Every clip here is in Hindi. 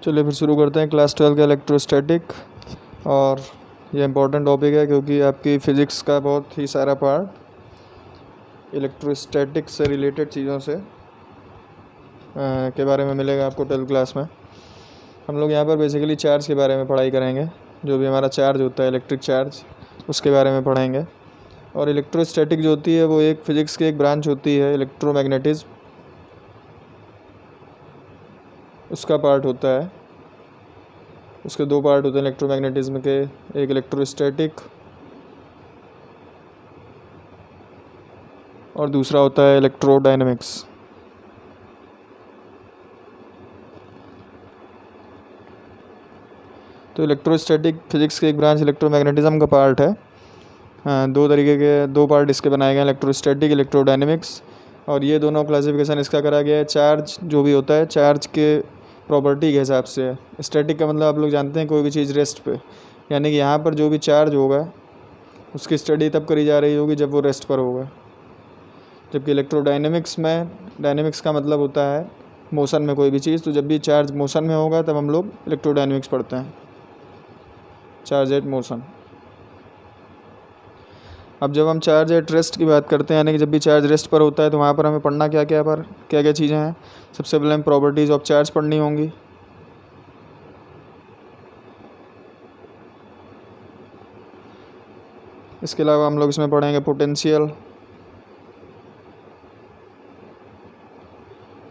चलिए फिर शुरू करते हैं क्लास 12 का इलेक्ट्रोस्टैटिक। और ये इम्पोर्टेंट टॉपिक है क्योंकि आपकी फ़िज़िक्स का बहुत ही सारा पार्ट इलेक्ट्रोस्टैटिक से रिलेटेड चीज़ों से के बारे में मिलेगा आपको 12th क्लास में। हम लोग यहाँ पर बेसिकली चार्ज के बारे में पढ़ाई करेंगे। जो भी हमारा चार्ज होता है इलेक्ट्रिक चार्ज, उसके बारे में पढ़ेंगे। और इलेक्ट्रोस्टैटिक जो होती है वो एक फ़िज़िक्स की एक ब्रांच होती है, इलेक्ट्रोमैग्नेटिज्म उसका पार्ट होता है। उसके दो पार्ट होते हैं इलेक्ट्रोमैग्नेटिज्म के, एक इलेक्ट्रोस्टैटिक और दूसरा होता है इलेक्ट्रोडायनेमिक्स। तो इलेक्ट्रोस्टैटिक फिजिक्स की एक ब्रांच इलेक्ट्रोमैग्नेटिज्म का पार्ट है। दो तरीके के दो पार्ट इसके बनाए गए हैं, इलेक्ट्रोस्टैटिक, इलेक्ट्रोडायनेमिक्स। और ये दोनों क्लासिफिकेशन इसका करा गया है चार्ज जो भी होता है, चार्ज के प्रॉपर्टी के हिसाब से। स्टैटिक का मतलब आप लोग जानते हैं कोई भी चीज़ रेस्ट पे, यानी कि यहाँ पर जो भी चार्ज होगा उसकी स्टडी तब करी जा रही होगी जब वो रेस्ट पर होगा। जबकि इलेक्ट्रोडायनेमिक्स में, डायनेमिक्स का मतलब होता है मोशन में कोई भी चीज़, तो जब भी चार्ज मोशन में होगा तब हम लोग इलेक्ट्रोडायनेमिक्स पढ़ते हैं, चार्ज एट मोशन। अब जब हम चार्ज एट रेस्ट की बात करते हैं, यानी कि जब भी चार्ज रेस्ट पर होता है, तो वहाँ पर हमें पढ़ना क्या क्या चीज़ें हैं। सबसे पहले हम प्रॉपर्टीज़ ऑफ चार्ज पढ़नी होंगी। इसके अलावा हम लोग इसमें पढ़ेंगे potential,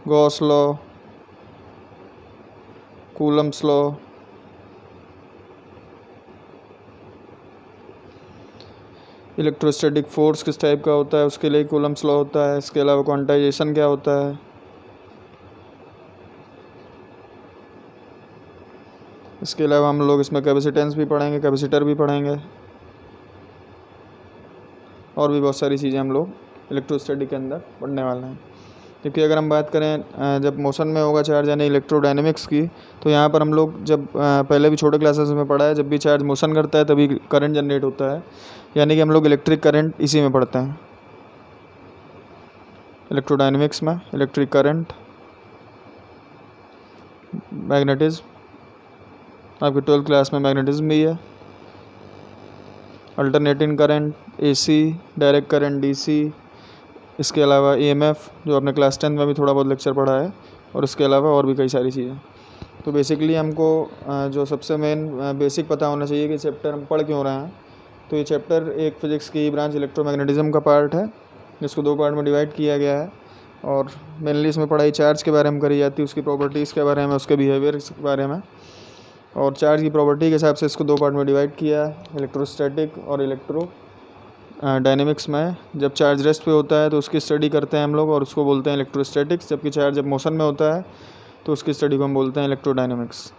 Gauss law, Coulomb's law, electrostatic force किस टाइप का होता है उसके लिए कूलम्ब्स लॉ होता है। इसके अलावा क्वांटाइजेशन क्या होता है। इसके अलावा हम लोग इसमें कैपेसिटेंस भी पढ़ेंगे, कैपेसिटर भी पढ़ेंगे, और भी बहुत सारी चीज़ें हम लोग इलेक्ट्रोस्टैटिक के अंदर पढ़ने वाले हैं। क्योंकि अगर हम बात करें जब मोशन में होगा चार्ज यानी इलेक्ट्रोडायनेमिक्स की, तो यहाँ पर हम लोग जब पहले भी छोटे क्लासेस में पढ़ा है, जब भी चार्ज मोशन करता है तभी करंट जनरेट होता है, यानी कि हम लोग इलेक्ट्रिक करंट इसी में पढ़ते हैं। इलेक्ट्रोडायनेमिक्स में इलेक्ट्रिक करंट, मैग्नेटिज्म, आपकी 12th क्लास में मैग्नेटिज्म भी है, alternating current AC, direct current DC, इसके अलावा EMF जो आपने क्लास 10 में भी थोड़ा बहुत लेक्चर पढ़ा है, और इसके अलावा और भी कई सारी चीज़ें। तो बेसिकली हमको जो सबसे मेन बेसिक पता होना चाहिए कि चैप्टर हम पढ़ क्यों रहे हैं। तो ये चैप्टर एक फिज़िक्स की ब्रांच इलेक्ट्रोमैग्नेटिज्म का पार्ट है, जिसको दो पार्ट में डिवाइड किया गया है। और मेनली इसमें पढ़ाई चार्ज के बारे में करी जाती है, उसकी प्रॉपर्टीज़ के बारे में, उसके बिहेवियर के बारे में। और चार्ज की प्रॉपर्टी के हिसाब से इसको दो पार्ट में डिवाइड किया है, इलेक्ट्रोस्टैटिक और इलेक्ट्रो डायनेमिक्स में। जब चार्ज रेस्ट पे होता है तो उसकी स्टडी करते हैं हम लोग और उसको बोलते हैं इलेक्ट्रोस्टैटिक्स। जबकि चार्ज जब मोशन में होता है तो उसकी स्टडी को हम बोलते हैं इलेक्ट्रोडायनेमिक्स।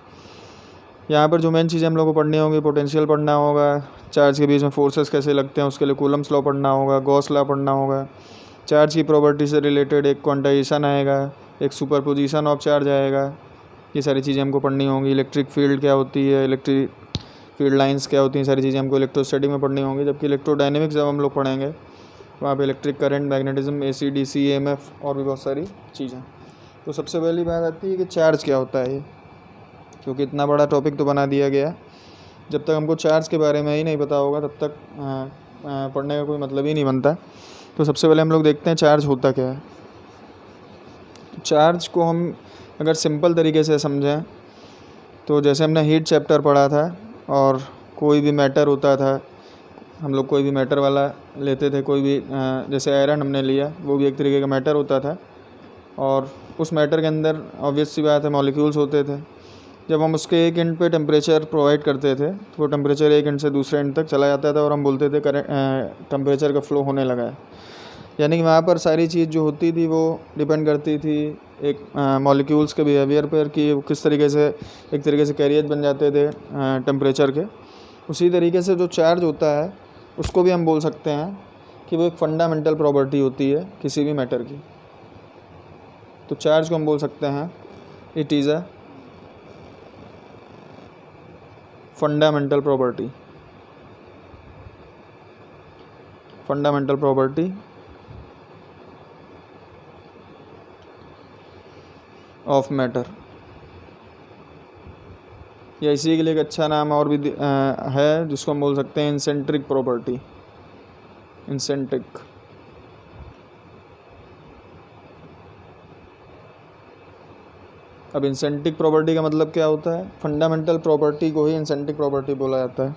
यहाँ पर जो मेन चीज़ें हम लोग को पढ़नी होंगी, पोटेंशियल पढ़ना होगा, चार्ज के बीच में फोर्सेस कैसे लगते हैं उसके लिए कूलम्ब्स लॉ पढ़ना होगा, गॉस लॉ पढ़ना होगा, चार्ज की प्रॉपर्टी से रिलेटेड एक क्वांटाइजेशन आएगा, एक सुपरपोजिशन ऑफ चार्ज आएगा। ये सारी चीज़ें हमको पढ़नी होंगी। इलेक्ट्रिक फील्ड क्या होती है, इलेक्ट्रिक फील्ड लाइंस क्या होती हैं, सारी चीज़ें हमको इलेक्ट्रोस्टैटिक में पढ़नी होंगी। जबकि इलेक्ट्रोडायनेमिक्स जब हम लोग पढ़ेंगे वहाँ पे electric current, magnetism, AC, DC, EMF और भी बहुत सारी चीज़ें। तो सबसे पहली बात आती है कि चार्ज क्या होता है ये, क्योंकि इतना बड़ा टॉपिक तो बना दिया गया। जब तक हमको चार्ज के बारे में ही नहीं पता होगा तब तक पढ़ने का कोई मतलब ही नहीं बनता। तो सबसे पहले हम लोग देखते हैं चार्ज होता क्या है। चार्ज को हम अगर सिंपल तरीके से समझें तो जैसे हमने हीट चैप्टर पढ़ा था, और कोई भी मैटर होता था, हम लोग कोई भी मैटर वाला लेते थे, कोई भी जैसे आयरन हमने लिया, वो भी एक तरीके का मैटर होता था। और उस मैटर के अंदर ऑब्वियस सी बात है मॉलिक्यूल्स होते थे। जब हम उसके एक एंड पे टेम्परेचर प्रोवाइड करते थे तो वो टेम्परेचर एक एंड से दूसरे एंड तक चला जाता था और हम बोलते थे टेम्परेचर का फ्लो होने लगा है। यानी कि वहाँ पर सारी चीज़ जो होती थी वो डिपेंड करती थी एक मॉलिक्यूल्स के बिहेवियर पर, कि वो किस तरीके से एक तरीके से कैरियर बन जाते थे टेम्परेचर के। उसी तरीके से जो चार्ज होता है उसको भी हम बोल सकते हैं कि वो एक फंडामेंटल प्रॉपर्टी होती है किसी भी मैटर की। तो चार्ज को हम बोल सकते हैं it is a fundamental property, fundamental property of matter. या इसी के लिए एक अच्छा नाम और भी है जिसको हम बोल सकते हैं इंसेंट्रिक प्रॉपर्टी। इंसेंट्रिक। अब इंसेंट्रिक प्रॉपर्टी का मतलब क्या होता है? फंडामेंटल प्रॉपर्टी को ही इंसेंट्रिक प्रॉपर्टी बोला जाता है।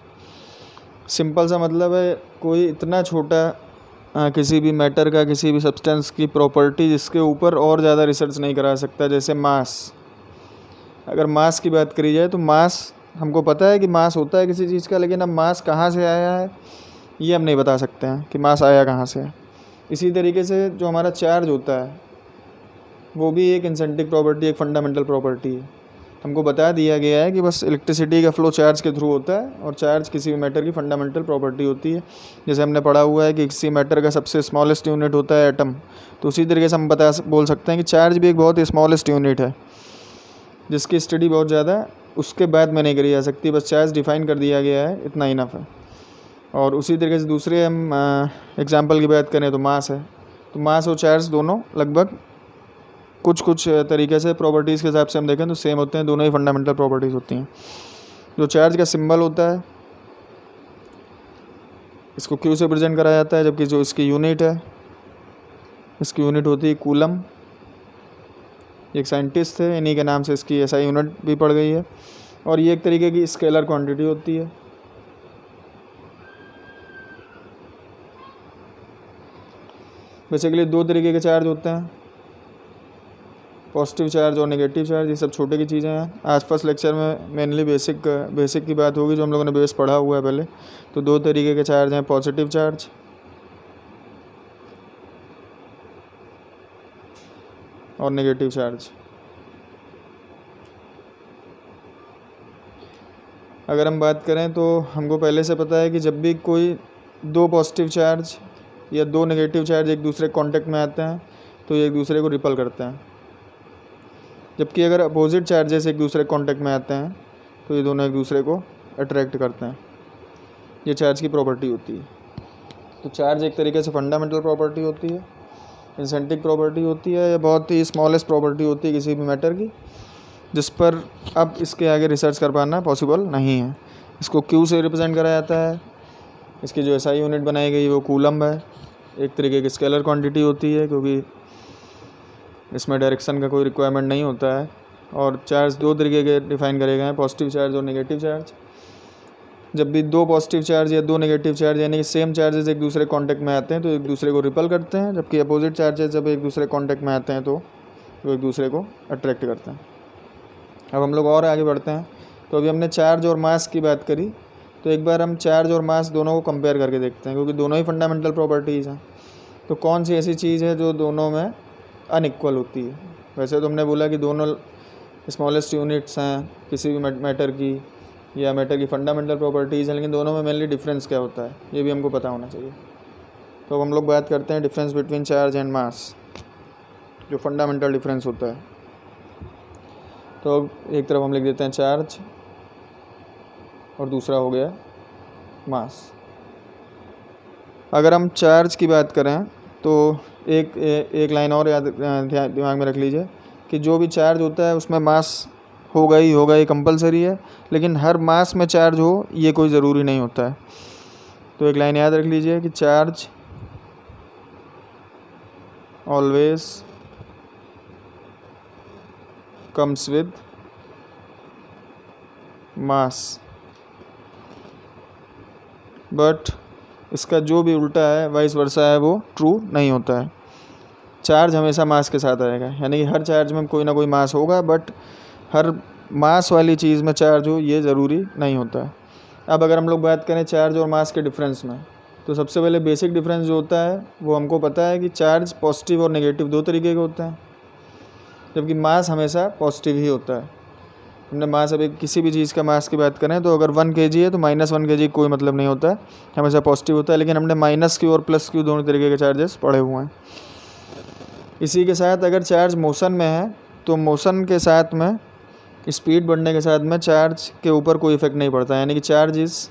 सिंपल सा मतलब है कोई इतना छोटा किसी भी मैटर का, किसी भी सब्सटेंस की प्रॉपर्टी जिसके ऊपर और ज़्यादा रिसर्च नहीं करा सकता। जैसे मास, अगर मास की बात करी जाए तो मास, हमको पता है कि मास होता है किसी चीज़ का, लेकिन अब मास कहाँ से आया है ये हम नहीं बता सकते हैं कि मास आया कहाँ से है। इसी तरीके से जो हमारा चार्ज होता है वो भी एक इंसेंट्रिक प्रॉपर्टी, एक फंडामेंटल प्रॉपर्टी है। हमको बता दिया गया है कि बस इलेक्ट्रिसिटी का फ्लो चार्ज के थ्रू होता है और चार्ज किसी भी मैटर की फंडामेंटल प्रॉपर्टी होती है। जैसे हमने पढ़ा हुआ है कि किसी मैटर का सबसे स्मॉलेस्ट यूनिट होता है एटम, तो उसी तरीके से हम बोल सकते हैं कि चार्ज भी एक बहुत ही स्मॉलेस्ट यूनिट है जिसकी स्टडी बहुत ज़्यादा उसके बाद में नहीं करी जा सकती। बस चार्ज डिफाइन कर दिया गया है, इतना इनफ है। और उसी तरीके से दूसरे हम एग्जाम्पल की बात करें तो मास है। तो मास और चार्ज दोनों लगभग कुछ तरीके से प्रॉपर्टीज़ के हिसाब से हम देखें तो सेम होते हैं, दोनों ही फंडामेंटल प्रॉपर्टीज़ होती हैं। जो चार्ज का सिंबल होता है इसको क्यू से प्रेजेंट करा जाता है, जबकि जो इसकी यूनिट है, इसकी यूनिट होती है कूलम। एक साइंटिस्ट थे, इन्हीं के नाम से इसकी ऐसा यूनिट भी पड़ गई है। और ये एक तरीके की स्केलर क्वांटिटी होती है। बेसिकली दो तरीके के चार्ज होते हैं, पॉजिटिव चार्ज और नेगेटिव चार्ज। ये सब छोटे की चीज़ें हैं। आज फर्स्ट लेक्चर में मेनली बेसिक की बात होगी, जो हम लोगों ने बेस पढ़ा हुआ है पहले। तो दो तरीके के चार्ज हैं, पॉजिटिव चार्ज और नेगेटिव चार्ज। अगर हम बात करें तो हमको पहले से पता है कि जब भी कोई दो पॉजिटिव चार्ज या दो नेगेटिव चार्ज एक दूसरे कॉन्टेक्ट में आते हैं तो ये एक दूसरे को रिपल करते हैं, जबकि अगर अपोजिट चार्जेस एक दूसरे कॉन्टेक्ट में आते हैं तो ये दोनों एक दूसरे को अट्रैक्ट करते हैं। ये चार्ज की प्रॉपर्टी होती है। तो चार्ज एक तरीके से फंडामेंटल प्रॉपर्टी होती है, इंसेंट्रिक प्रॉपर्टी होती है, या बहुत ही स्मॉलेस्ट प्रॉपर्टी होती है किसी भी मैटर की, जिस पर अब इसके आगे रिसर्च कर पाना पॉसिबल नहीं है। इसको क्यू से रिप्रेजेंट करा जाता है। इसकी जो एसआई यूनिट बनाई गई वो कूलम है। एक तरीके की स्केलर क्वांटिटी होती है क्योंकि इसमें डायरेक्शन का कोई रिक्वायरमेंट नहीं होता है। और चार्ज दो तरीके के डिफाइन करे गए हैं, पॉजिटिव चार्ज और नेगेटिव चार्ज। जब भी दो पॉजिटिव चार्ज या दो नेगेटिव चार्ज यानी कि सेम चार्जेस एक दूसरे कॉन्टेक्ट में आते हैं तो एक दूसरे को रिपल करते हैं, जबकि अपोजिट चार्जेस जब एक दूसरे कॉन्टेक्ट में आते हैं तो वो एक दूसरे को अट्रैक्ट करते हैं। अब हम लोग और आगे बढ़ते हैं। तो अभी हमने चार्ज और मास की बात करी, तो एक बार हम चार्ज और मास दोनों को कंपेयर करके देखते हैं, क्योंकि दोनों ही फंडामेंटल प्रॉपर्टीज़ हैं। तो कौन सी ऐसी चीज़ है जो दोनों में अनइक्वल होती है? वैसे तो हमने बोला कि दोनों स्मॉलेस्ट यूनिट्स हैं किसी भी मैटर की या मैटर की फंडामेंटल प्रॉपर्टीज़ हैं, लेकिन दोनों में मेनली डिफरेंस क्या होता है ये भी हमको पता होना चाहिए। तो अब हम लोग बात करते हैं difference between charge and mass, जो फंडामेंटल डिफरेंस होता है। तो अब एक तरफ हम लिख देते हैं चार्ज और दूसरा हो गया मास। अगर हम चार्ज की बात करें तो एक लाइन और याद दिमाग में रख लीजिए कि जो भी चार्ज होता है उसमें मास होगा ही कंपलसरी है, लेकिन हर मास में चार्ज हो ये कोई ज़रूरी नहीं होता है। तो एक लाइन याद रख लीजिए कि charge always comes with mass, but इसका जो भी उल्टा है वाइस वर्सा है वो ट्रू नहीं होता है। चार्ज हमेशा मास के साथ आएगा, यानी कि हर चार्ज में कोई ना कोई मास होगा, बट हर मास वाली चीज़ में चार्ज हो ये ज़रूरी नहीं होता है। अब अगर हम लोग बात करें चार्ज और मास के डिफरेंस में, तो सबसे पहले बेसिक डिफरेंस जो होता है वो हमको पता है कि चार्ज पॉजिटिव और नेगेटिव दो तरीके के होते हैं, जबकि मास हमेशा पॉजिटिव ही होता है। हमने मास, अभी किसी भी चीज़ का मास की बात करें तो अगर 1 kg है तो -1 kg कोई मतलब नहीं होता है, हमेशा पॉजिटिव होता है। लेकिन हमने -q और +q दोनों तरीके के चार्जेस पढ़े हुए हैं। इसी के साथ अगर चार्ज मोशन में है तो मोशन के साथ में स्पीड बढ़ने के साथ में चार्ज के ऊपर कोई इफेक्ट नहीं पड़ता, यानी कि charge is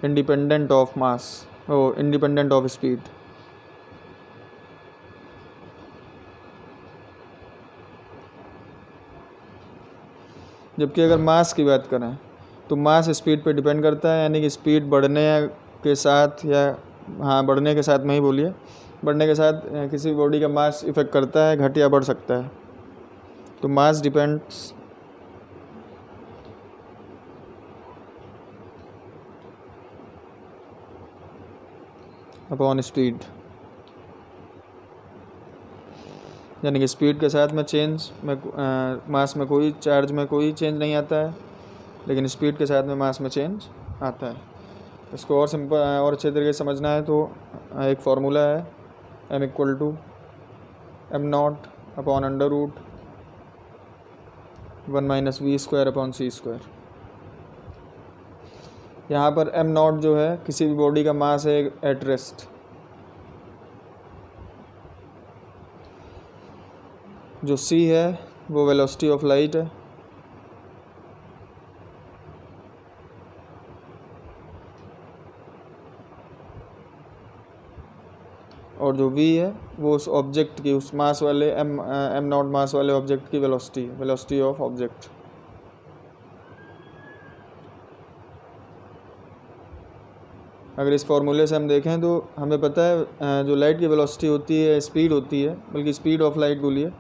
independent of mass और इंडिपेंडेंट ऑफ स्पीड। जबकि अगर मास की बात करें तो मास स्पीड पे डिपेंड करता है, यानी कि स्पीड बढ़ने के साथ या बढ़ने के साथ में ही बोलिए, बढ़ने के साथ किसी बॉडी का मास इफेक्ट करता है, घट या बढ़ सकता है। तो मास डिपेंड्स अपॉन स्पीड, यानी कि स्पीड के साथ में चेंज में मास में कोई चार्ज में कोई चेंज नहीं आता है, लेकिन स्पीड के साथ में मास में चेंज आता है। इसको और सिंपल और अच्छे तरीके से समझना है तो एक फार्मूला है m equal to m0 upon under root 1 - v² upon c²। यहाँ पर m0 जो है किसी भी बॉडी का मास है एट रेस्ट, जो c है वो वेलोसिटी ऑफ लाइट है, और जो v है वो उस ऑब्जेक्ट की, उस मास वाले m0 मास वाले ऑब्जेक्ट की वेलोसिटी है, वेलोसिटी ऑफ ऑब्जेक्ट। अगर इस फॉर्मूले से हम देखें तो हमें पता है जो लाइट की वेलोसिटी होती है, स्पीड होती है, बल्कि स्पीड ऑफ लाइट बोलिए,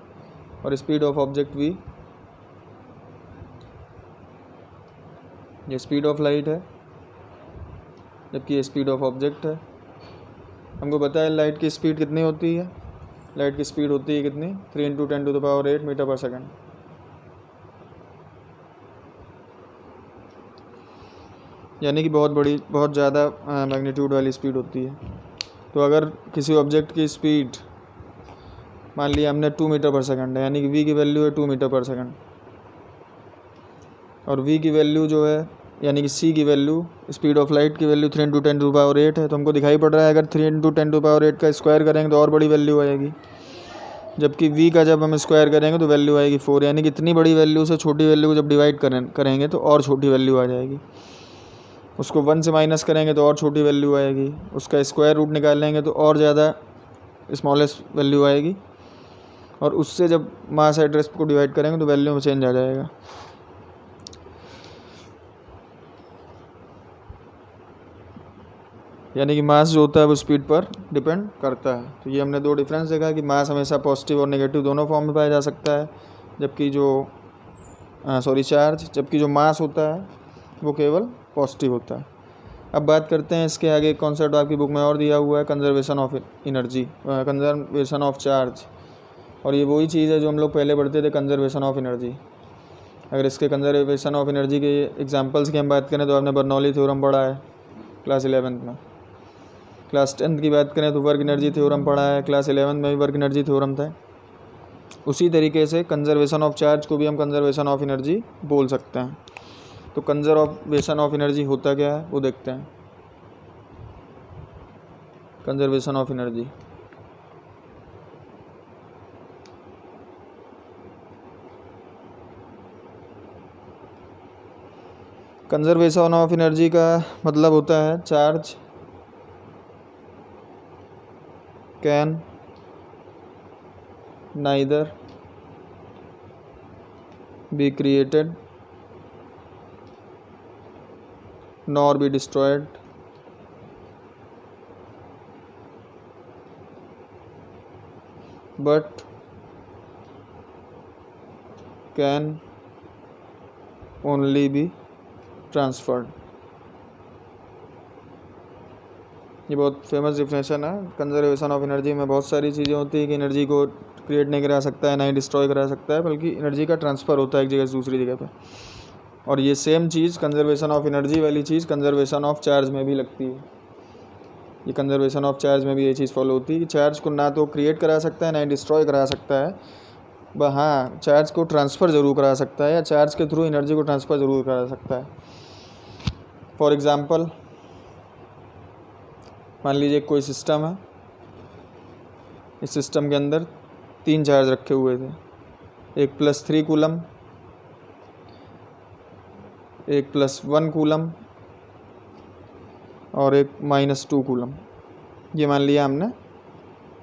और स्पीड ऑफ ऑब्जेक्ट v, ये स्पीड ऑफ लाइट है जबकि ये स्पीड ऑफ ऑब्जेक्ट है। हमको पता है लाइट की स्पीड कितनी होती है, लाइट की स्पीड होती है कितनी, 3 × 10⁸ मीटर पर सेकंड। यानी कि बहुत ज़्यादा मैग्नीट्यूड वाली स्पीड होती है। तो अगर किसी ऑब्जेक्ट की स्पीड मान लिया हमने 2 मीटर पर सेकंड है, यानी कि v की वैल्यू है 2 मीटर पर सेकंड, और v की वैल्यू जो है यानी कि c की वैल्यू, स्पीड ऑफ लाइट की वैल्यू 3 × 10⁸ है। तो हमको दिखाई पड़ रहा है अगर 3 × 10⁸ का स्क्वायर करेंगे तो और बड़ी वैल्यू आएगी, जबकि v का जब हम स्क्वायर करेंगे तो वैल्यू आएगी 4, यानी कि इतनी बड़ी वैल्यू से छोटी वैल्यू को जब डिवाइड करेंगे तो और छोटी वैल्यू आ जाएगी। उसको 1 से माइनस करेंगे तो और छोटी वैल्यू आएगी, उसका स्क्वायर रूट निकालेंगे तो और ज़्यादा स्मॉलेस्ट वैल्यू आएगी, और उससे जब मास एड्रेस को डिवाइड करेंगे तो वैल्यू में चेंज आ जाएगा। यानी कि मास जो होता है वो स्पीड पर डिपेंड करता है। तो ये हमने दो डिफरेंस देखा कि मास हमेशा पॉजिटिव और नेगेटिव दोनों फॉर्म में पाया जा सकता है, जबकि जबकि जो मास होता है वो केवल पॉजिटिव होता है। अब बात करते हैं इसके आगे एक कॉन्सेप्ट आपकी बुक में और दिया हुआ है, conservation of energy, conservation of charge, और ये वही चीज़ है जो हम लोग पहले पढ़ते थे, कंजर्वेशन ऑफ एनर्जी। अगर इसके कंजर्वेशन ऑफ एनर्जी के एग्जांपल्स की हम बात करें तो आपने बर्नौली थ्योरम पढ़ा है क्लास 11th में। क्लास 10th की बात करें तो वर्क एनर्जी थ्योरम पढ़ा है, क्लास 11th में भी वर्क एनर्जी थ्योरम था। उसी तरीके से कंजर्वेशन ऑफ चार्ज को भी हम कंजर्वेशन ऑफ एनर्जी बोल सकते हैं। तो कंजर्वेशन ऑफ एनर्जी होता क्या है वो देखते हैं। Conservation of energy, conservation of energy का मतलब होता है charge can neither be created nor be destroyed but can only be transferred। ये बहुत फेमस डिफिनेशन है। कंजर्वेशन ऑफ एनर्जी में बहुत सारी चीज़ें होती है कि एनर्जी को क्रिएट नहीं करा सकता है, ना ही डिस्ट्रॉय करा सकता है, बल्कि एनर्जी का ट्रांसफ़र होता है एक जगह से दूसरी जगह पे। और ये same cheese conservation of energy वाली चीज़ कंजर्वेशन ऑफ चार्ज में भी लगती है। ये कंजर्वेशन ऑफ चार्ज में भी ये चीज़ फॉलो होती है कि चार्ज को ना तो क्रिएट करा सकता है ना ही डिस्ट्रॉय करा सकता है, हाँ चार्ज को ट्रांसफ़र ज़रूर करा सकता है, या चार्ज के थ्रू एनर्जी को ट्रांसफ़र ज़रूर करा सकता है। फॉर एग्ज़ाम्पल मान लीजिए कोई सिस्टम है, इस सिस्टम के अंदर 3 चार्ज रखे हुए थे, एक +3 कूलम, एक +1 कूलम और एक -2 कूलम। ये मान लिया हमने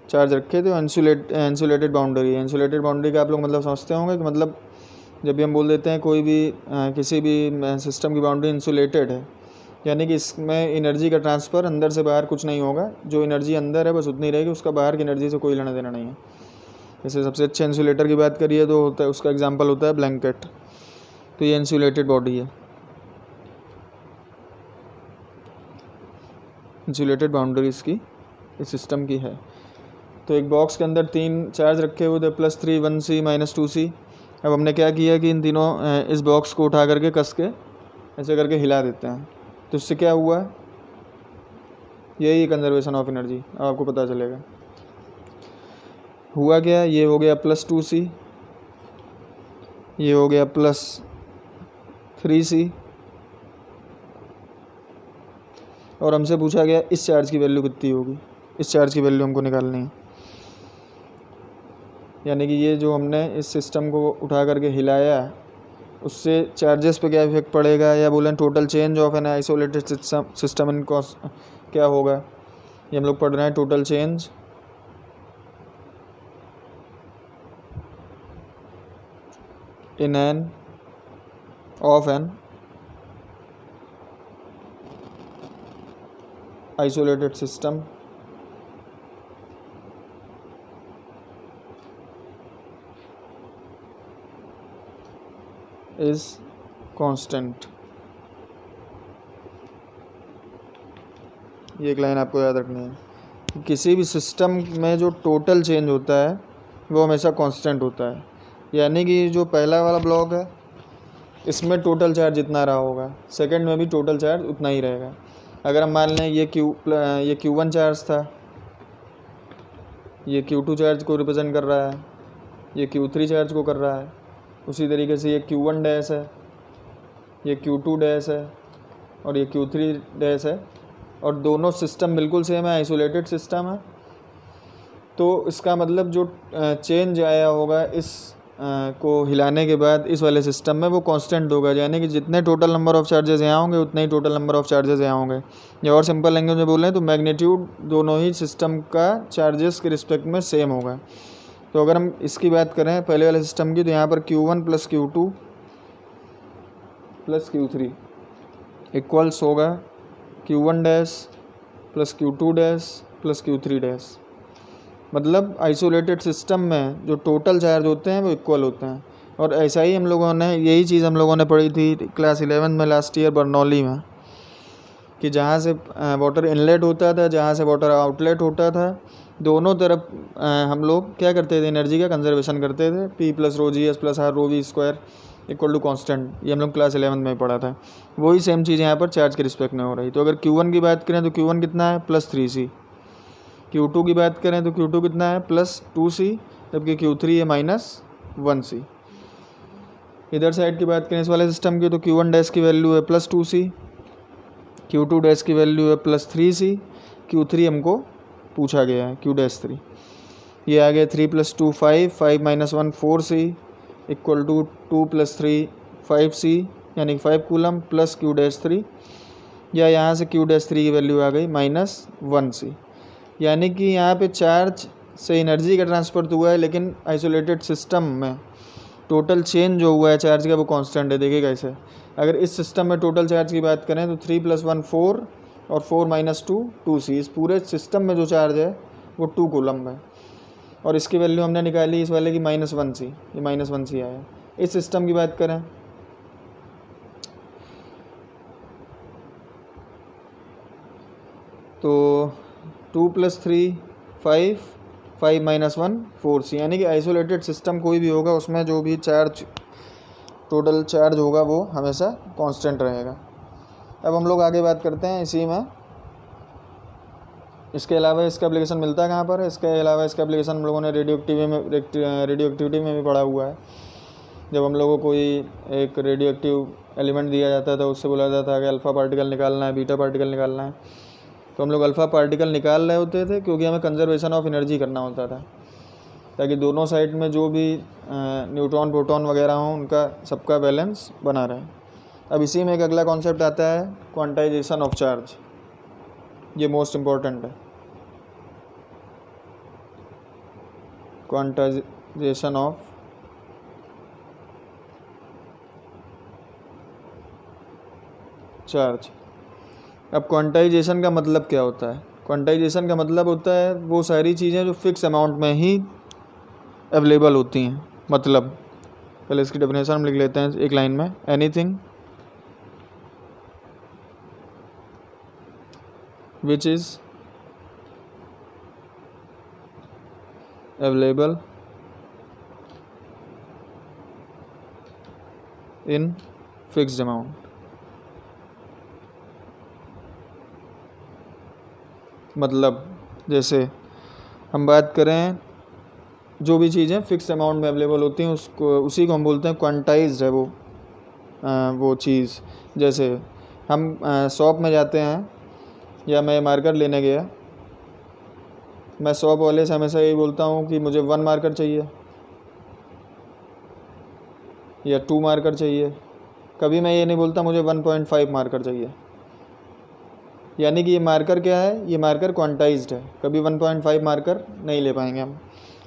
चार्ज रखे थे। इंसुलेटेड बाउंड्री का आप लोग मतलब समझते होंगे कि मतलब जब भी हम बोल देते हैं कोई भी किसी भी सिस्टम की बाउंड्री इंसुलेटेड है, यानी कि इसमें एनर्जी का ट्रांसफ़र अंदर से बाहर कुछ नहीं होगा, जो एनर्जी अंदर है बस उतनी रहेगी, उसका बाहर की एनर्जी से कोई लेना देना नहीं है। जैसे सबसे अच्छे इंसुलेटर की बात करिए तो होता है, उसका एग्जांपल होता है ब्लैंकेट। तो ये इंसुलेटेड बॉडी है, इंसुलेटेड बाउंड्री इसकी इस सिस्टम की है। तो एक बॉक्स के अंदर 3 चार्ज रखे हुए थे, +3 1C -2C। अब हमने क्या किया कि इन तीनों इस बॉक्स को उठा करके कस के ऐसे करके हिला देते हैं। तो इससे क्या हुआ, यही कंजर्वेशन ऑफ एनर्जी, अब आपको पता चलेगा हुआ क्या। ये हो गया +2C, ये हो गया +3C, और हमसे पूछा गया इस चार्ज की वैल्यू कितनी होगी। इस चार्ज की वैल्यू हमको निकालनी है, यानी कि ये जो हमने इस सिस्टम को उठा करके हिलाया उससे चार्जेस पे क्या इफेक्ट पड़ेगा, या बोलें total change of an isolated system in क्या होगा। ये हम लोग पढ़ रहे हैं total change in an of an isolated system is constant. ये एक लाइन आपको याद रखनी है। किसी भी सिस्टम में जो टोटल चेंज होता है वो हमेशा कांस्टेंट होता है, यानी कि जो पहला वाला ब्लॉक है इसमें टोटल चार्ज जितना रहा होगा, सेकंड में भी टोटल चार्ज उतना ही रहेगा। अगर हम मान लें ये Q1 चार्ज था, ये Q2 चार्ज को रिप्रेजेंट कर रहा है, ये Q3 चार्ज को कर रहा है, उसी तरीके से ये Q1 डैश है, ये Q2 डैश है और ये Q3 डैश है, और दोनों सिस्टम बिल्कुल सेम है, आइसोलेटेड सिस्टम है। तो इसका मतलब जो चेंज आया होगा इस को हिलाने के बाद इस वाले सिस्टम में वो कांस्टेंट होगा, यानी कि जितने टोटल नंबर ऑफ़ चार्जेस यहाँ होंगे उतने ही टोटल नंबर ऑफ़ चार्जेस यहाँ होंगे। या और सिंपल लैंग्वेज में बोलें तो मैग्नीट्यूड दोनों ही सिस्टम का चार्जेस के रिस्पेक्ट में सेम होगा। तो अगर हम इसकी बात करें पहले वाले सिस्टम की, तो यहाँ पर Q1 + Q2 + Q3 इक्वल्स होगा Q1 dash + Q2 dash + Q3 dash. मतलब आइसोलेटेड सिस्टम में जो टोटल चार्ज होते हैं वो इक्वल होते हैं। और ऐसा ही हम लोगों ने यही चीज़ हम लोगों ने पढ़ी थी क्लास 11 में लास्ट ईयर बर्नौली में, कि जहाँ से वाटर इनलेट होता था, जहाँ से वाटर आउटलेट होता था, दोनों तरफ हम लोग क्या करते थे, एनर्जी का कंजर्वेशन करते थे। P + ρg + r ρv² = constant, ये हम लोग क्लास 11 में पढ़ा था। वही सेम चीज़ यहाँ पर चार्ज के रिस्पेक्ट में हो रही। तो अगर Q1 की बात करें तो Q1 कितना है, +3C। Q2 की बात करें तो Q2 कितना है, +2C, जबकि Q3 है -1C। इधर साइड की बात करें इस वाले सिस्टम की, तो Q1 डैश की वैल्यू है +2C, Q2 डैश की वैल्यू है +3C, Q3 हमको पूछा गया है Q-3। ये आ गया 3 + 2 5, 5 - 1 4C = 2 + 3 5C, यानी 5 कूलम प्लस Q-3, या यहाँ से Q-3 की वैल्यू आ गई -1C। यानी कि यहाँ पे चार्ज से एनर्जी का ट्रांसफ़र तो हुआ है, लेकिन आइसोलेटेड सिस्टम में टोटल चेंज जो हुआ है चार्ज का वो कांस्टेंट है। देखिए कैसे, अगर इस सिस्टम में टोटल चार्ज की बात करें तो 3 + 1 4 और 4 - 2 2C। इस पूरे सिस्टम में जो चार्ज है वो 2 कूलम है, और इसकी वैल्यू हमने निकाली इस वाले की -1C, ये -1C आया। इस सिस्टम की बात करें तो 2 + 3 5, 5 - 1 4C, यानी कि आइसोलेटेड सिस्टम कोई भी होगा उसमें जो भी चार्ज टोटल चार्ज होगा वो हमेशा कांस्टेंट रहेगा। अब हम लोग आगे बात करते हैं इसी में, इसके अलावा इसका एप्लीकेशन मिलता है कहाँ पर। इसके अलावा इसका एप्लीकेशन हम लोगों ने रेडियो एक्टिविटी में भी पढ़ा हुआ है। जब हम लोगों को कोई एक रेडियो एक्टिव एलिमेंट दिया जाता था, उससे बोला जाता था कि अल्फ़ा पार्टिकल निकालना है, बीटा पार्टिकल निकालना है, तो हम लोग अल्फ़ा पार्टिकल निकाल रहे होते थे क्योंकि हमें कंजर्वेशन ऑफ एनर्जी करना होता था, ताकि दोनों साइड में जो भी न्यूट्रॉन प्रोटॉन वगैरह हों उनका सबका बैलेंस बना रहे। अब इसी में एक अगला कॉन्सेप्ट आता है क्वांटाइजेशन ऑफ चार्ज। ये मोस्ट इम्पॉर्टेंट है, क्वांटाइजेशन ऑफ चार्ज। अब क्वांटाइजेशन का मतलब क्या होता है? क्वांटाइजेशन का मतलब होता है वो सारी चीज़ें जो फिक्स अमाउंट में ही अवेलेबल होती हैं। मतलब पहले इसकी डेफिनेशन हम लिख लेते हैं एक लाइन में। Anything which is available in fixed amount. मतलब जैसे हम बात करें जो भी चीज़ें फिक्स अमाउंट में अवेलेबल होती हैं उसको उसी को हम बोलते हैं क्वांटाइज्ड है वो चीज़। जैसे हम शॉप में जाते हैं या मैं मार्कर लेने गया, मैं शॉप वाले से हमेशा यही बोलता हूँ कि मुझे 1 मार्कर चाहिए या 2 मार्कर चाहिए। कभी मैं ये नहीं बोलता मुझे 1.5 मार्कर चाहिए। यानी कि ये मार्कर क्या है? ये मार्कर क्वांटाइज्ड है। कभी 1.5 मार्कर नहीं ले पाएंगे हम।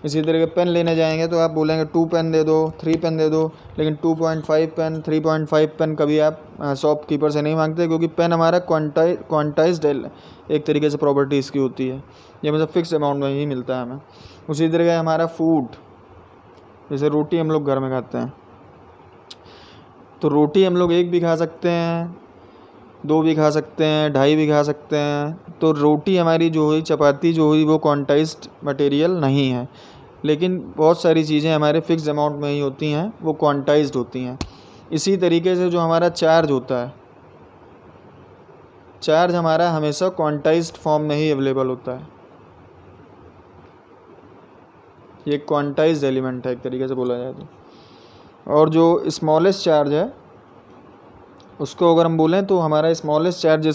इसी तरह के पेन लेने जाएंगे तो आप बोलेंगे 2 पेन दे दो, 3 पेन दे दो, लेकिन 2.5 पेन, 3.5 पेन कभी आप शॉपकीपर से नहीं मांगते, क्योंकि पेन हमारा क्वांटाइज्ड एक तरीके से प्रॉपर्टी इसकी होती है। ये मतलब फिक्स अमाउंट में ही मिलता है हमें। उसी तरह का हमारा फूड, जैसे रोटी हम लोग घर में खाते हैं, तो रोटी हम लोग 1 भी खा सकते हैं, 2 भी खा सकते हैं, 2.5 भी खा सकते हैं। तो रोटी हमारी जो हुई, चपाती जो हुई, वो क्वांटाइज्ड मटेरियल नहीं है। लेकिन बहुत सारी चीज़ें हमारे फिक्स अमाउंट में ही होती हैं, वो क्वांटाइज्ड होती हैं। इसी तरीके से जो हमारा चार्ज होता है, चार्ज हमारा हमेशा क्वांटाइज्ड फॉर्म में ही अवेलेबल होता है। ये क्वांटाइज्ड एलिमेंट है एक तरीके से बोला जाए तो। और जो स्मॉलेस्ट चार्ज है उसको अगर हम बोलें तो हमारा स्मॉलेस्ट चार्ज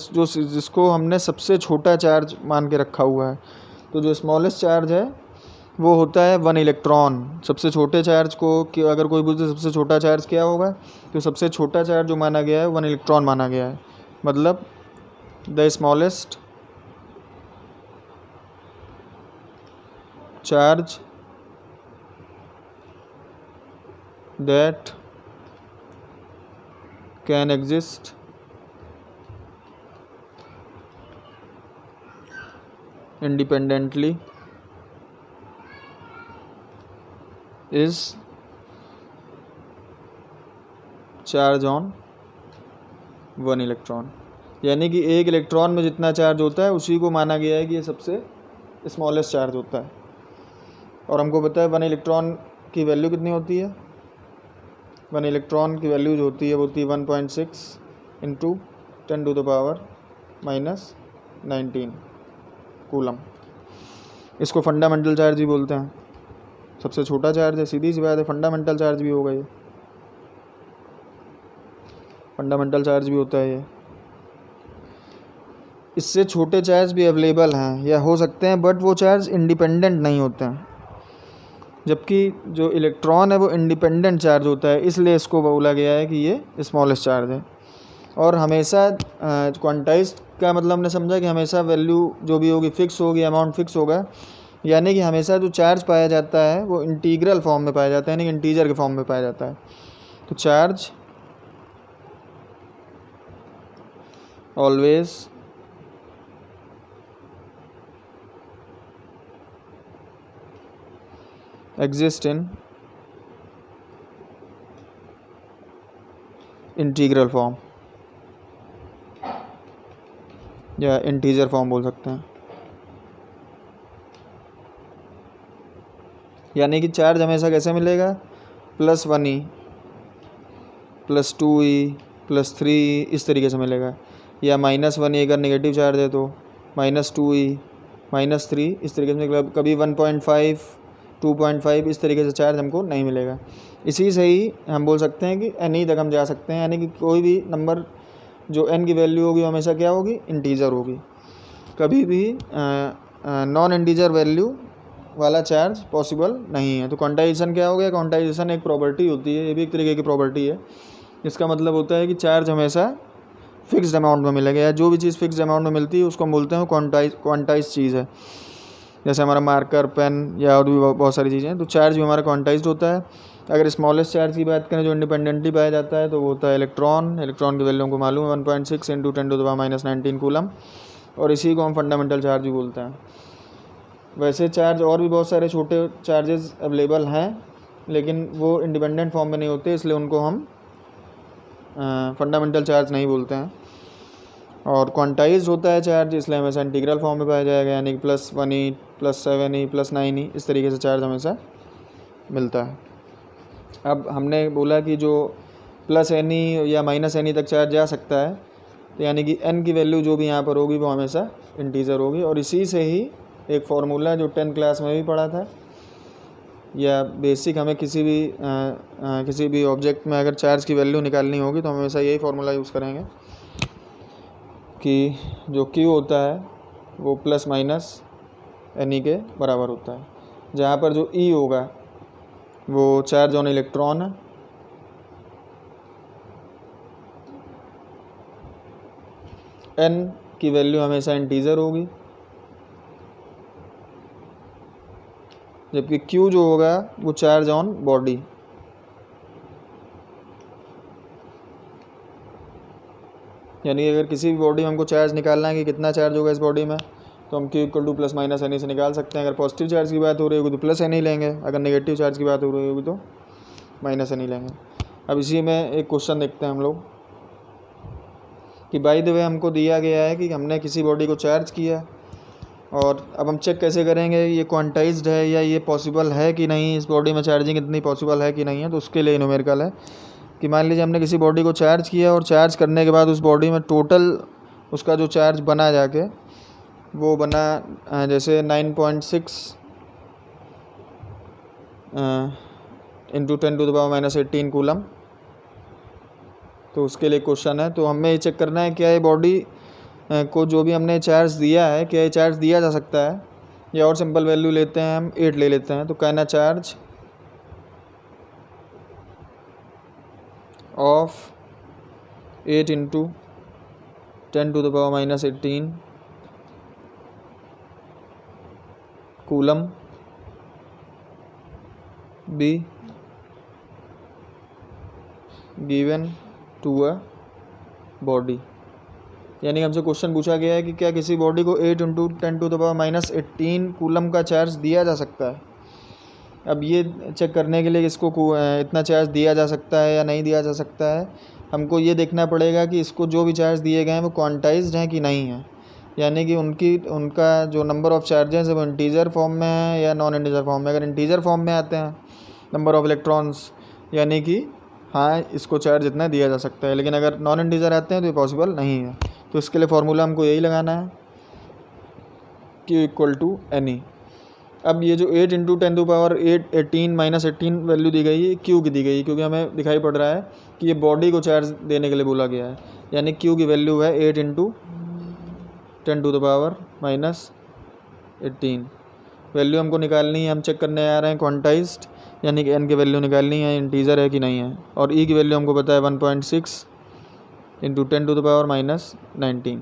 जिसको हमने सबसे छोटा चार्ज मान के रखा हुआ है, तो जो स्मॉलेस्ट चार्ज है वो होता है 1 इलेक्ट्रॉन। सबसे छोटे चार्ज को कि अगर कोई पूछे सबसे छोटा चार्ज क्या होगा, तो सबसे छोटा चार्ज जो माना गया है 1 इलेक्ट्रॉन माना गया है। मतलब the smallest charge that can exist independently is charge on 1 electron. यानी कि 1 इलेक्ट्रॉन में जितना चार्ज होता है उसी को माना गया है कि ये सबसे स्मॉलेस्ट चार्ज होता है। और हमको पता है 1 इलेक्ट्रॉन की वैल्यू कितनी होती है? 1 इलेक्ट्रॉन की वैल्यू जो होती है वो होती है 1.6 इंटू 10⁻⁻19 कूलम। इसको फंडामेंटल चार्ज भी बोलते हैं। सबसे छोटा चार्ज है, सीधी सी बात है, फंडामेंटल चार्ज भी होगा। ये फंडामेंटल चार्ज भी होता है ये। इससे छोटे चार्ज भी अवेलेबल हैं या हो सकते हैं, बट वो चार्ज इंडिपेंडेंट नहीं होते हैं। जबकि जो इलेक्ट्रॉन है वो इंडिपेंडेंट चार्ज होता है, इसलिए इसको बोला गया है कि ये स्मॉलेस्ट चार्ज है। और हमेशा क्वांटाइज्ड का मतलब हमने समझा कि हमेशा वैल्यू जो भी होगी फिक्स होगी, अमाउंट फिक्स होगा। यानी कि हमेशा जो चार्ज पाया जाता है वो इंटीग्रल फॉर्म में पाया जाता है, यानी कि इंटीजर के फॉर्म में पाया जाता है। तो charge always exist in integral form या इंटीजर फॉर्म बोल सकते हैं। यानी कि चार्ज हमेशा कैसे मिलेगा? +1e +2e +3e इस तरीके से मिलेगा, या -1e अगर नेगेटिव चार्ज है तो -2e -3 इस तरीके से। कभी 1.5 2.5 इस तरीके से चार्ज हमको नहीं मिलेगा। इसी से ही हम बोल सकते हैं कि n तक हम जा सकते हैं, यानी कि कोई भी नंबर जो n की वैल्यू होगी हमेशा क्या होगी? इंटीजर होगी। कभी भी नॉन इंटीजर वैल्यू वाला चार्ज पॉसिबल नहीं है। तो क्वांटाइजेशन क्या हो गया? क्वांटाइजेशन एक प्रॉपर्टी होती है, ये भी एक तरीके की प्रॉपर्टी है। इसका मतलब होता है कि चार्ज हमेशा फिक्स्ड अमाउंट में मिलेगा, या जो भी चीज़ फिक्स्ड अमाउंट में मिलती है उसको हम बोलते हैं क्वांटाइज चीज़ है। जैसे हमारा मार्कर, पेन या और भी बहुत सारी चीज़ें। तो चार्ज भी हमारा क्वांटाइज्ड होता है। अगर स्मॉलेस्ट चार्ज की बात करें जो इंडिपेंडेंटली पाया जाता है तो वो होता है इलेक्ट्रॉन। इलेक्ट्रॉन की वैल्यू हमको मालूम है 1.6 इंटू 10⁻⁻19 कूलम, और इसी को हम फंडामेंटल चार्ज भी बोलते हैं। वैसे चार्ज और भी बहुत सारे छोटे चार्जेस अवेलेबल हैं, लेकिन वो इंडिपेंडेंट फॉर्म में नहीं होते, इसलिए उनको हम फंडामेंटल चार्ज नहीं बोलते हैं। और क्वांटाइज्ड होता है चार्ज, इसलिए हमेशा इंटीग्रल फॉर्म में पाया जाएगा, यानी कि +1e +7e +9e इस तरीके से चार्ज हमेशा मिलता है। अब हमने बोला कि जो +ne या -ne तक चार्ज जा सकता है, तो यानी कि n की वैल्यू जो भी यहाँ पर होगी वो हमेशा इंटीजर होगी। और इसी से ही एक फार्मूला जो 10 क्लास में भी पढ़ा था, या बेसिक हमें किसी भी ऑब्जेक्ट में अगर चार्ज की वैल्यू निकालनी होगी तो हम हमेशा यही फार्मूला यूज़ करेंगे कि जो Q होता है वो ±ne के बराबर होता है, जहाँ पर जो E होगा वो चार्ज ऑन इलेक्ट्रॉन है, n की वैल्यू हमेशा इंटीजर होगी, जबकि Q जो होगा वो चार्ज ऑन बॉडी। यानी अगर किसी भी बॉडी में हमको चार्ज निकालना है कि कितना चार्ज होगा इस बॉडी में, तो हम Q = ±ne से निकाल सकते हैं। अगर पॉजिटिव चार्ज की बात हो रही होगी तो +ne लेंगे, अगर नेगेटिव चार्ज की बात हो रही होगी तो -ne लेंगे। अब इसी में एक क्वेश्चन देखते हैं हम लोग कि बाय द वे हमको दिया गया है कि हमने किसी बॉडी को चार्ज किया, और अब हम चेक कैसे करेंगे ये क्वांटाइज्ड है या ये पॉसिबल है कि नहीं, इस बॉडी में चार्जिंग इतनी पॉसिबल है कि नहीं है। तो उसके लिए न्यूमेरिकल है कि मान लीजिए हमने किसी बॉडी को चार्ज किया, और चार्ज करने के बाद उस बॉडी में टोटल उसका जो चार्ज बना जाके वो बना जैसे 9.6 इंटू 10⁻⁻18 कूलम। तो उसके लिए क्वेश्चन है, तो हमें ये चेक करना है क्या ये बॉडी को जो भी हमने चार्ज दिया है क्या ये चार्ज दिया जा सकता है, या और सिंपल वैल्यू लेते हैं हम 8 ले लेते हैं। तो कहना charge of 8 into 10⁻⁻18 coulomb be given to a body. यानी हमसे क्वेश्चन पूछा गया है कि क्या किसी बॉडी को 8 इंटू 10⁻⁻18 कूलम का चार्ज दिया जा सकता है। अब ये चेक करने के लिए इसको इतना चार्ज दिया जा सकता है या नहीं दिया जा सकता है, हमको ये देखना पड़ेगा कि इसको जो भी चार्ज दिए गए हैं वो क्वांटाइज्ड हैं कि नहीं है, यानी कि उनका जो नंबर ऑफ़ चार्जेस है वो इंटीजर फॉर्म में है या नॉन इंटीजर फॉर्म में। अगर इंटीजर फॉर्म में आते हैं नंबर ऑफ़ इलेक्ट्रॉन्स, यानी कि हाँ इसको चार्ज इतना दिया जा सकता है, लेकिन अगर नॉन इंटीजर आते हैं तो ये पॉसिबल नहीं है। तो इसके लिए फार्मूला हमको यही लगाना है Q = ne। अब ये जो 8 इंटू 10⁻18 -18 वैल्यू दी गई है Q की दी गई है, क्योंकि हमें दिखाई पड़ रहा है कि ये बॉडी को चार्ज देने के लिए बोला गया है, यानी Q की वैल्यू है 8 इंटू 10⁻⁻18। वैल्यू हमको निकालनी है, हम चेक करने आ रहे हैं क्वांटाइज्ड, यानी कि n की वैल्यू निकालनी है इंटीजर है कि नहीं है, और E की वैल्यू हमको पता है 1.6 इंटू 10⁻⁻19।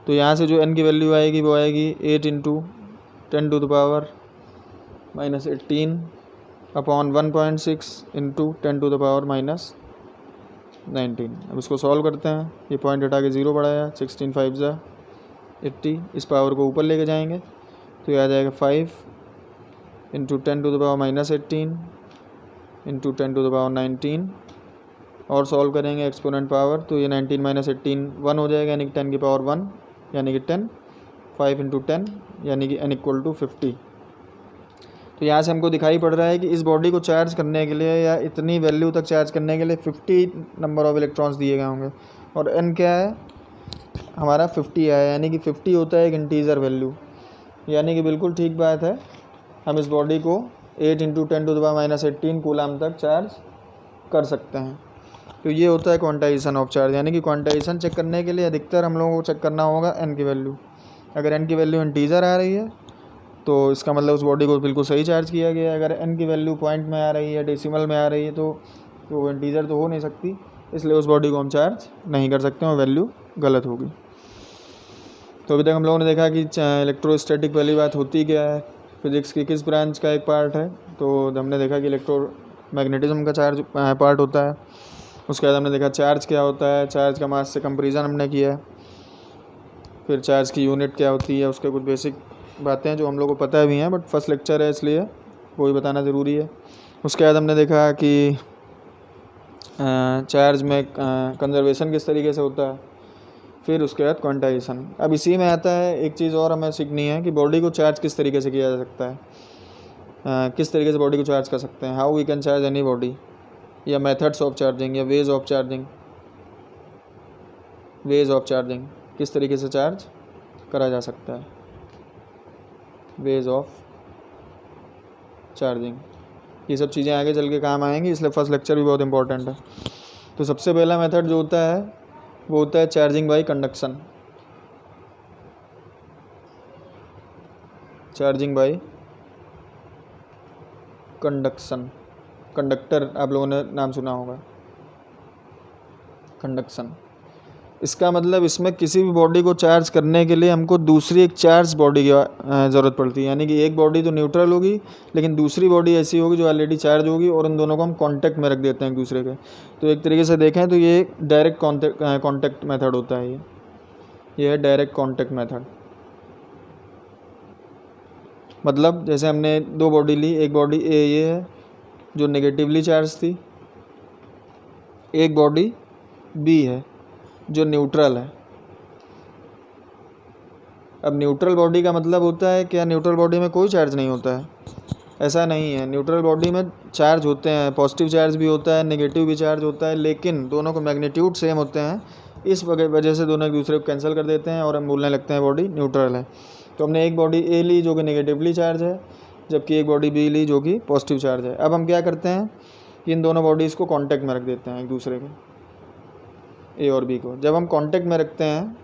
तो यहाँ से जो n की वैल्यू आएगी वो आएगी 8 इंटू 10⁻⁻18 अपॉन 1.6 इंटू 10⁻⁻19। अब इसको सॉल्व करते हैं, ये पॉइंट हटा के 0 बढ़ाया, 16 5 ज़ा 80, इस पावर को ऊपर लेके जाएंगे तो ये आ जाएगा 5 इंटू 10⁻⁻18 इंटू 10⁻19, और सॉल्व करेंगे एक्सपोनेंट पावर, तो ये 19 - 18 1 हो जाएगा, यानी कि 10 की पावर 1 यानी कि 10, 5 इंटू 10 यानी कि n = 50। तो यहाँ से हमको दिखाई पड़ रहा है कि इस बॉडी को चार्ज करने के लिए या इतनी वैल्यू तक चार्ज करने के लिए 50 नंबर ऑफ़ इलेक्ट्रॉन्स दिए गए होंगे, और n क्या है हमारा 50 है, यानी कि 50 होता है एक इंटीजर वैल्यू। यानी कि बिल्कुल ठीक बात है, हम इस बॉडी को 8 इंटू 10⁻⁻18 कूलम तक चार्ज कर सकते हैं। तो ये होता है क्वांटाइजेशन ऑफ चार्ज, यानी कि क्वांटाइजेशन चेक करने के लिए अधिकतर हम लोगों को चेक करना होगा n की वैल्यू। अगर n की वैल्यू इंटीजर आ रही है तो इसका मतलब उस बॉडी को बिल्कुल सही चार्ज किया गया है। अगर n की वैल्यू पॉइंट में आ रही है, डेसिमल में आ रही है, तो इंटीजर तो हो नहीं सकती, इसलिए उस बॉडी को हम चार्ज नहीं कर सकते और वैल्यू गलत होगी। तो अभी तक हम लोगों ने देखा कि इलेक्ट्रोस्टैटिक वाली बात होती क्या है, फिज़िक्स की किस ब्रांच का एक पार्ट है। तो हमने देखा कि मैग्नेटिज्म का चार्ज पार्ट होता है। उसके बाद हमने देखा चार्ज क्या होता है, चार्ज का मास से कंपेरिजन हमने किया है। फिर चार्ज की यूनिट क्या होती है, उसके कुछ बेसिक बातें हैं जो हम लोग को पता भी हैं, बट फर्स्ट लेक्चर है इसलिए वो ही बताना ज़रूरी है। उसके बाद हमने देखा कि चार्ज में कंजर्वेशन किस तरीके से होता है। फिर उसके बाद क्वांटाइजेशन। अब इसी में आता है एक चीज़ और हमें सीखनी है कि बॉडी को चार्ज किस तरीके से किया जा सकता है, किस तरीके से बॉडी को चार्ज कर सकते हैं, how we can charge any body, या मेथड्स ऑफ चार्जिंग, या ways of charging. Ways of charging, किस तरीके से चार्ज करा जा सकता है, वेज ऑफ चार्जिंग। ये सब चीज़ें आगे चल के काम आएंगी, इसलिए फर्स्ट लेक्चर भी बहुत इंपॉर्टेंट है। तो सबसे पहला मेथड जो होता है वो होता है charging by conduction. Charging by conduction, conductor आप लोगों ने नाम सुना होगा, कंडक्शन। इसका मतलब इसमें किसी भी बॉडी को चार्ज करने के लिए हमको दूसरी एक चार्ज बॉडी की ज़रूरत पड़ती है। यानी कि एक बॉडी तो न्यूट्रल होगी, लेकिन दूसरी बॉडी ऐसी होगी जो ऑलरेडी चार्ज होगी, और उन दोनों को हम कांटेक्ट में रख देते हैं एक दूसरे के। तो एक तरीके से देखें तो ये डायरेक्ट कांटेक्ट मेथड होता है। ये है डायरेक्ट कांटेक्ट मेथड। मतलब जैसे हमने दो बॉडी ली, एक बॉडी ए ये है जो नेगेटिवली चार्ज थी, एक बॉडी बी है जो न्यूट्रल है। अब न्यूट्रल बॉडी का मतलब होता है क्या, न्यूट्रल बॉडी में कोई चार्ज नहीं होता है? ऐसा नहीं है। न्यूट्रल बॉडी में चार्ज होते हैं, पॉजिटिव चार्ज भी होता है, नेगेटिव भी चार्ज होता है, लेकिन दोनों को मैग्नीट्यूड सेम होते हैं। इस वजह से दोनों एक दूसरे को कैंसिल कर देते हैं और हम बोलने लगते हैं बॉडी न्यूट्रल है। तो हमने एक बॉडी ए ली जो कि नेगेटिवली चार्ज है, जबकि एक बॉडी बी ली जो कि पॉजिटिव चार्ज है। अब हम क्या करते हैं कि इन दोनों बॉडीज़ को कॉन्टैक्ट में रख देते हैं एक दूसरे के, ए और बी को। जब हम कांटेक्ट में रखते हैं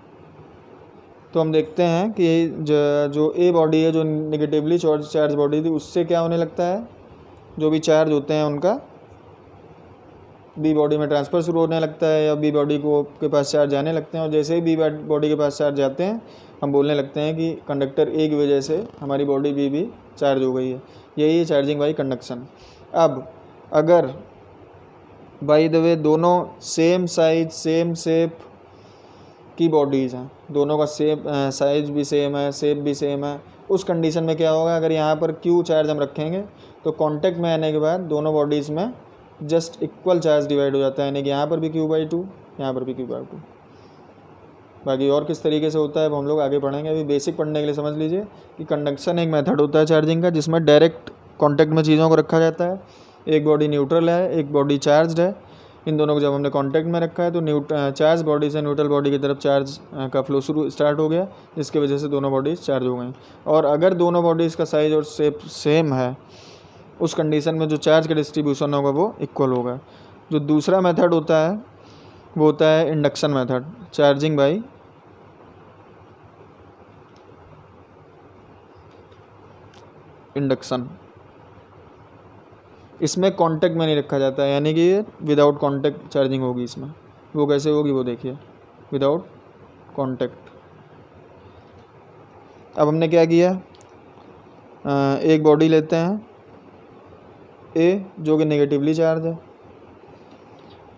तो हम देखते हैं कि जो ए बॉडी है जो नेगेटिवली चार्ज बॉडी थी, उससे क्या होने लगता है, जो भी चार्ज होते हैं उनका बी बॉडी में ट्रांसफ़र शुरू होने लगता है, या बी बॉडी को के पास चार्ज जाने लगते हैं। और जैसे ही बी बॉडी के पास चार्ज जाते हैं हम बोलने लगते हैं कि कंडक्टर ए की वजह से हमारी बॉडी बी भी चार्ज हो गई है। यही है चार्जिंग बाई कंडक्शन। अब अगर बाय द वे दोनों सेम साइज सेम शेप की बॉडीज़ हैं, दोनों का सेम साइज भी सेम है, शेप भी सेम है, उस कंडीशन में क्या होगा, अगर यहाँ पर क्यू चार्ज हम रखेंगे तो कांटेक्ट में आने के बाद दोनों बॉडीज़ में जस्ट इक्वल चार्ज डिवाइड हो जाता है। यानी कि यहाँ पर भी Q/2, यहाँ पर भी Q/2। बाकी और किस तरीके से होता है वो हम लोग आगे पढ़ेंगे। अभी बेसिक पढ़ने के लिए समझ लीजिए कि कंडक्शन एक मेथड होता है चार्जिंग का, जिसमें डायरेक्ट कॉन्टैक्ट में चीज़ों को रखा जाता है। एक बॉडी न्यूट्रल है, एक बॉडी चार्ज है। इन दोनों को जब हमने कांटेक्ट में रखा है तो चार्ज बॉडी से न्यूट्रल बॉडी की तरफ चार्ज का फ्लो स्टार्ट हो गया, जिसकी वजह से दोनों बॉडीज़ चार्ज हो गई। और अगर दोनों बॉडीज़ का साइज और शेप सेम है, उस कंडीशन में जो चार्ज का डिस्ट्रीब्यूशन होगा वो इक्वल होगा। जो दूसरा मेथड होता है वो होता है induction method, charging by induction. इसमें कांटेक्ट में नहीं रखा जाता है, यानी कि ये विदाउट कांटेक्ट चार्जिंग होगी इसमें। वो कैसे होगी वो देखिए, विदाउट कांटेक्ट। अब हमने क्या किया, एक बॉडी लेते हैं ए जो कि नेगेटिवली चार्ज है,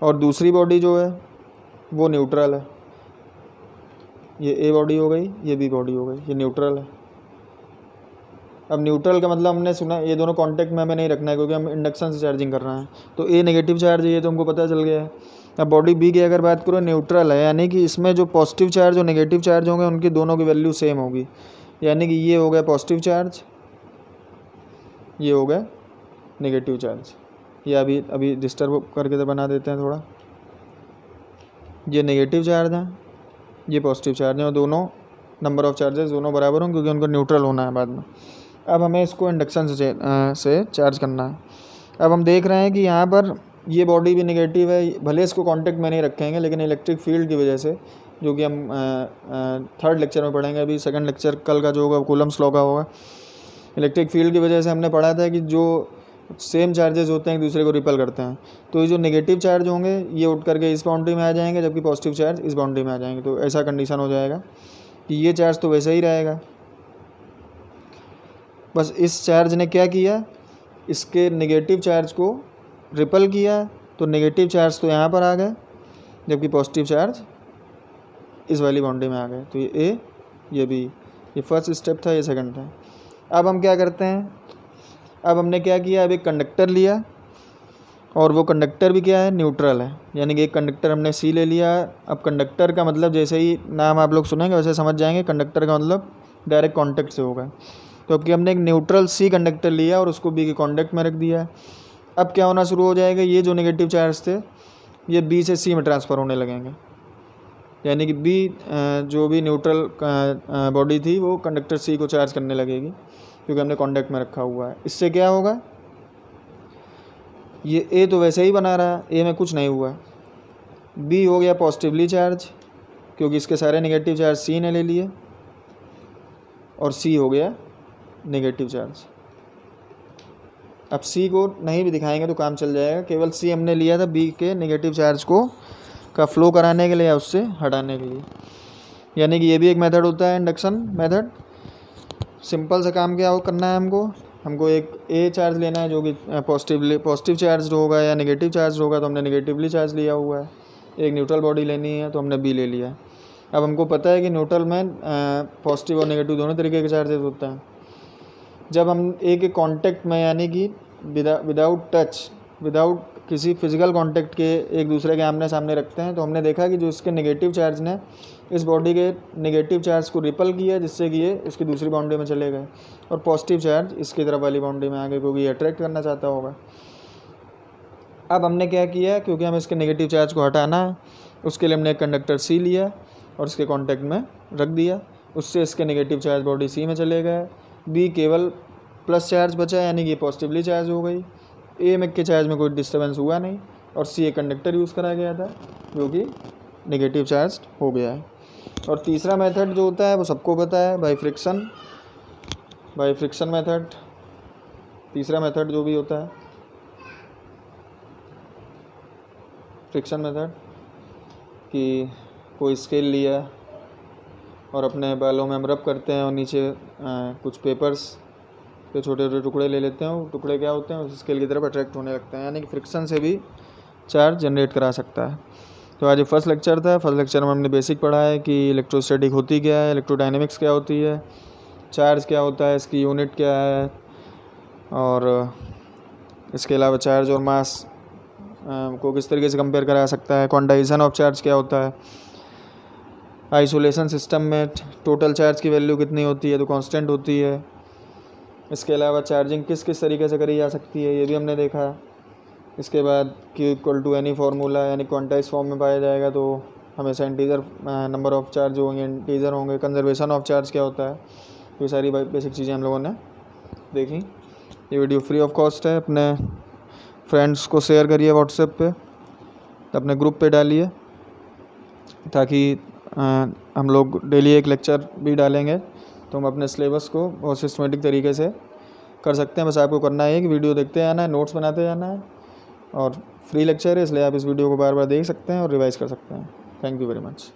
और दूसरी बॉडी जो है वो न्यूट्रल है। ये ए बॉडी हो गई, ये बी बॉडी हो गई, ये न्यूट्रल है। अब न्यूट्रल का मतलब हमने सुना ये दोनों कांटेक्ट में हमें नहीं रखना है, क्योंकि हम इंडक्शन से चार्जिंग कर रहे हैं। तो ए नेगेटिव चार्ज है, ये तो हमको पता चल गया है। अब बॉडी बी की अगर बात करो, न्यूट्रल है, यानी कि इसमें जो पॉजिटिव चार्ज और नेगेटिव चार्ज होंगे उनकी दोनों की वैल्यू सेम होगी। यानी कि ये हो गया पॉजिटिव चार्ज, ये हो गया नेगेटिव चार्ज। ये अभी डिस्टर्ब करके तो बना देते हैं थोड़ा। ये नेगेटिव चार्ज है, ये पॉजिटिव चार्ज है, और दोनों नंबर ऑफ़ चार्जेस दोनों बराबर हों, क्योंकि उनको न्यूट्रल होना है बाद में। अब हमें इसको इंडक्शन से चार्ज करना है। अब हम देख रहे हैं कि यहाँ पर ये बॉडी भी नेगेटिव है, भले इसको कांटेक्ट में नहीं रखेंगे, लेकिन इलेक्ट्रिक फील्ड की वजह से, जो कि हम थर्ड लेक्चर में पढ़ेंगे, अभी सेकंड लेक्चर कल का जो होगा कूलम्स लॉ का होगा। इलेक्ट्रिक फील्ड की वजह से हमने पढ़ा था कि जो सेम चार्जेस होते हैं एक दूसरे को रिपेल करते हैं। तो ये जो नेगेटिव चार्ज होंगे ये उठ करके इस बाउंड्री में आ जाएंगे, जबकि पॉजिटिव चार्ज इस बाउंड्री में आ जाएंगे। तो ऐसा कंडीशन हो जाएगा कि ये चार्ज तो वैसे ही रहेगा, बस इस चार्ज ने क्या किया, इसके नेगेटिव चार्ज को रिपल किया तो नेगेटिव चार्ज तो यहाँ पर आ गए, जबकि पॉजिटिव चार्ज इस वाली बाउंड्री में आ गए। तो ये ए, ये बी, ये फर्स्ट स्टेप था, ये सेकंड था। अब हम क्या करते हैं, अब हमने क्या किया, अब एक कंडक्टर लिया और वो कंडक्टर भी क्या है, न्यूट्रल है, यानी कि एक कंडक्टर हमने सी ले लिया। अब कंडक्टर का मतलब जैसे ही नाम आप लोग सुनेंगे वैसे समझ जाएंगे, कंडक्टर का मतलब डायरेक्ट कॉन्टैक्ट से होगा। तो अब कि हमने एक न्यूट्रल सी कंडक्टर लिया और उसको बी के कॉन्टैक्ट में रख दिया। अब क्या होना शुरू हो जाएगा, ये जो नेगेटिव चार्ज थे ये बी से सी में ट्रांसफ़र होने लगेंगे, यानी कि बी जो भी न्यूट्रल बॉडी थी वो कंडक्टर सी को चार्ज करने लगेगी क्योंकि हमने कॉन्टैक्ट में रखा हुआ है। इससे क्या होगा, ये ए तो वैसे ही बना रहा, ए में कुछ नहीं हुआ। बी हो गया पॉजिटिवली चार्ज क्योंकि इसके सारे नेगेटिव चार्ज सी ने ले लिए, और सी हो गया नेगेटिव चार्ज। अब सी को नहीं भी दिखाएंगे तो काम चल जाएगा, केवल सी हमने लिया था बी के नेगेटिव चार्ज को का फ्लो कराने के लिए या उससे हटाने के लिए। यानी कि ये भी एक मेथड होता है इंडक्शन मेथड। सिंपल सा काम क्या करना है, हमको एक ए चार्ज लेना है जो कि पॉजिटिव चार्ज होगा या नेगेटिव चार्ज होगा, तो हमने नेगेटिवली चार्ज लिया हुआ है। एक न्यूट्रल बॉडी लेनी है तो हमने बी ले लिया। अब हमको पता है कि न्यूट्रल में पॉजिटिव और नेगेटिव दोनों तरीके के चार्जेस होते हैं। जब हम ए के कांटेक्ट में, यानी कि विदाउट टच, विदाउट किसी फिजिकल कांटेक्ट के एक दूसरे के आमने सामने रखते हैं, तो हमने देखा कि जो इसके नेगेटिव चार्ज ने इस बॉडी के नेगेटिव चार्ज को रिपल किया, जिससे कि ये इसकी दूसरी बाउंड्री में चले गए, और पॉजिटिव चार्ज इसकी तरफ वाली बाउंड्री में आ गए क्योंकि ये अट्रैक्ट करना चाहता होगा। अब हमने क्या किया, क्योंकि हमें इसके नेगेटिव चार्ज को हटाना है, उसके लिए हमने एक कंडक्टर सी लिया और इसके कॉन्टैक्ट में रख दिया, उससे इसके नेगेटिव चार्ज बॉडी सी में चले गए। बी केवल प्लस चार्ज बचा, यानी कि पॉजिटिवली चार्ज हो गई। ए में के चार्ज में कोई डिस्टर्बेंस हुआ नहीं, और सी एक कंडक्टर यूज़ करा गया था जो कि नेगेटिव चार्ज हो गया है। और तीसरा मेथड जो होता है वो सबको पता है, बाय फ्रिक्शन मेथड। तीसरा मेथड जो भी होता है फ्रिक्शन मेथड, कि कोई स्केल लिया और अपने बालों में हम रब करते हैं और नीचे कुछ पेपर्स के छोटे छोटे टुकड़े ले लेते हैं, वो टुकड़े क्या होते हैं उस स्केल की तरफ अट्रैक्ट होने लगते हैं, यानी कि फ्रिक्शन से भी चार्ज जनरेट करा सकता है। तो आज ये फर्स्ट लेक्चर था। फर्स्ट लेक्चर में हमने बेसिक पढ़ा है कि इलेक्ट्रोस्टैटिक होती क्या है, इलेक्ट्रोडायनेमिक्स क्या होती है, चार्ज क्या होता है, इसकी यूनिट क्या है, और इसके अलावा चार्ज और मास को किस तरीके से कंपेयर करा सकता है, क्वांटाइजेशन ऑफ चार्ज क्या होता है, आइसोलेशन सिस्टम में टोटल चार्ज की वैल्यू कितनी होती है, तो कांस्टेंट होती है। इसके अलावा चार्जिंग किस किस तरीके से करी जा सकती है ये भी हमने देखा। इसके बाद Q = any फार्मूला, यानी क्वांटाइज फॉर्म में पाया जाएगा तो हमेशा इंटीजर नंबर ऑफ चार्ज होंगे, इंटीजर होंगे। कंजर्वेशन ऑफ चार्ज क्या होता है, ये सारी बेसिक चीज़ें हम लोगों ने देखी। ये वीडियो फ्री ऑफ कॉस्ट है, अपने फ्रेंड्स को शेयर करिए व्हाट्सएप पे, अपने ग्रुप पे डालिए, ताकि हम लोग डेली एक लेक्चर भी डालेंगे तो हम अपने सिलेबस को बहुत सिस्टमेटिक तरीके से कर सकते हैं। बस आपको करना है कि वीडियो देखते आना है, नोट्स बनाते जाना है, और फ्री लेक्चर है इसलिए आप इस वीडियो को बार बार देख सकते हैं और रिवाइज कर सकते हैं। Thank you very much.